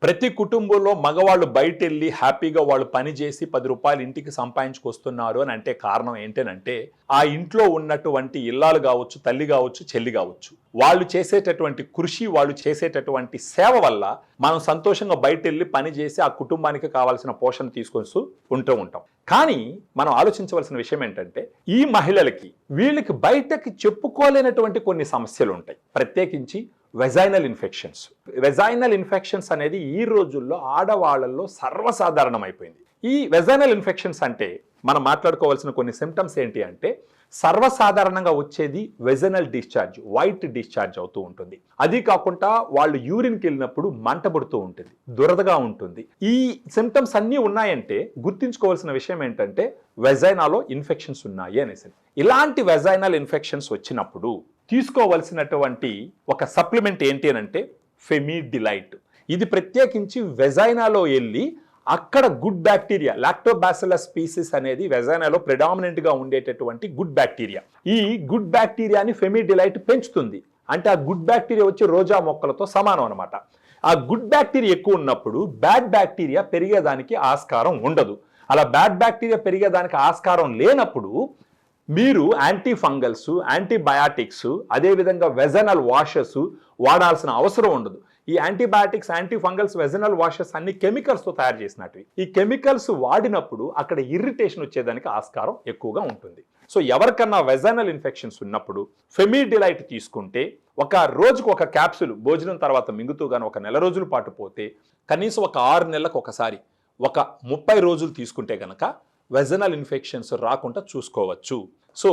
ప్రతి కుటుంబంలో మగవాళ్ళు బయటెళ్ళి హ్యాపీగా వాళ్ళు పని చేసి 10 రూపాయలు ఇంటికి సంపాదించుకొస్తున్నారు అని అంటే కారణం ఏంటనంటే ఆ ఇంట్లో ఉన్నటువంటి ఇల్లాలు కావచ్చు, తల్లి కావచ్చు, చెల్లి కావచ్చు, వాళ్ళు చేసేటటువంటి కృషి, వాళ్ళు చేసేటటువంటి సేవ వల్ల మనం సంతోషంగా బయటెళ్ళి పని చేసి ఆ కుటుంబానికి కావాల్సిన పోషణ తీసుకొస్తూ ఉంటాం. కానీ మనం ఆలోచించవలసిన విషయం ఏంటంటే ఈ మహిళలకి వీళ్ళకి బయటకి చెప్పుకోలేనటువంటి కొన్ని సమస్యలు ఉంటాయి. ప్రత్యేకించి వెజైనల్ ఇన్ఫెక్షన్స్ అనేది ఈ రోజుల్లో ఆడవాళ్ళల్లో సర్వసాధారణమైపోయింది. ఈ వెజైనల్ ఇన్ఫెక్షన్స్ అంటే మనం మాట్లాడుకోవాల్సిన కొన్ని సిమ్టమ్స్ ఏంటి అంటే సర్వసాధారణంగా వచ్చేది వెజైనల్ డిశ్చార్జ్, వైట్ డిశ్చార్జ్ అవుతూ ఉంటుంది. అది కాకుండా వాళ్ళు యూరిన్కి వెళ్ళినప్పుడు మంట పుడుతూ ఉంటుంది, దురదగా ఉంటుంది. ఈ సిమ్టమ్స్ అన్నీ ఉన్నాయంటే గుర్తుంచుకోవాల్సిన విషయం ఏంటంటే వెజైనాలో ఇన్ఫెక్షన్స్ ఉన్నాయి అనేసి. ఇలాంటి వెజైనల్ ఇన్ఫెక్షన్స్ వచ్చినప్పుడు తీసుకోవలసినటువంటి ఒక సప్లిమెంట్ ఏంటి అంటే ఫెమిడిలైట్. ఇది ప్రత్యేకించి వెజైనాలో వెళ్ళి అక్కడ గుడ్ బ్యాక్టీరియా, లాక్టోబాసిల్లస్ స్పీసీస్ అనేది వెజైనాలో ప్రెడామినెంట్గా ఉండేటటువంటి గుడ్ బ్యాక్టీరియా. ఈ గుడ్ బ్యాక్టీరియాని ఫెమిడిలైట్ పెంచుతుంది. అంటే ఆ గుడ్ బ్యాక్టీరియా వచ్చి రోజా మొక్కలతో సమానం అనమాట. ఆ గుడ్ బ్యాక్టీరియా ఎక్కువ ఉన్నప్పుడు బ్యాడ్ బ్యాక్టీరియా పెరిగేదానికి ఆస్కారం ఉండదు. అలా బ్యాడ్ బ్యాక్టీరియా పెరిగేదానికి ఆస్కారం లేనప్పుడు మీరు యాంటీ ఫంగల్స్, యాంటీబయాటిక్స్, అదేవిధంగా వెజనల్ వాషెస్ వాడాల్సిన అవసరం ఉండదు. ఈ antibiotics, anti fungals, vaginal washes అన్ని కెమికల్స్తో తయారు చేసినట్టు. ఈ కెమికల్స్ వాడినప్పుడు అక్కడ ఇరిటేషన్ వచ్చేదానికి ఆస్కారం ఎక్కువగా ఉంటుంది. సో ఎవరికన్నా వెజనల్ ఇన్ఫెక్షన్స్ ఉన్నప్పుడు ఫెమిడిలైట్ తీసుకుంటే ఒక రోజుకు ఒక క్యాప్సూల్ భోజనం తర్వాత మింగుతూ గాను ఒక నెల రోజుల పాటు పోతే కనీసం ఒక 6 నెలలకు ఒకసారి ఒక 30 రోజులు తీసుకుంటే గనక వెజనల్ ఇన్ఫెక్షన్స్ రాకుండా చూసుకోవచ్చు. సో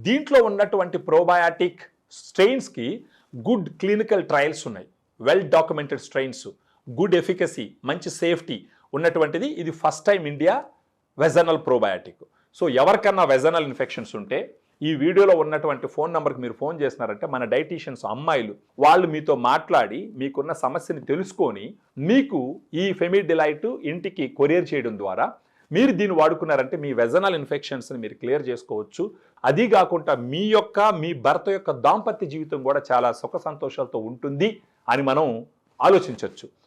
దీంట్లో ఉన్నటువంటి ప్రోబయాటిక్ స్ట్రెయిన్స్కి గుడ్ క్లినికల్ ట్రయల్స్ ఉన్నాయి, well documented strains, good efficacy, మంచి సేఫ్టీ ఉన్నటువంటిది. ఇది first time India vaginal probiotic. So ఎవరికన్నా వెజనల్ ఇన్ఫెక్షన్స్ ఉంటే ఈ వీడియోలో ఉన్నటువంటి ఫోన్ నెంబర్కి మీరు ఫోన్ చేసినారంటే మన డైటీషియన్స్ అమ్మాయిలు వాళ్ళు మీతో మాట్లాడి మీకున్న సమస్యని తెలుసుకొని మీకు ఈ ఫెమిడిలైట్ ఇంటికి కొరియర్ చేయడం ద్వారా మీరు దీన్ని వాడుకున్నారంటే మీ వెజనల్ ఇన్ఫెక్షన్స్ని మీరు క్లియర్ చేసుకోవచ్చు. అది కాకుండా మీ భర్త యొక్క దాంపత్య జీవితం కూడా చాలా సుఖ సంతోషాలతో ఉంటుంది అని మనం ఆలోచించవచ్చు.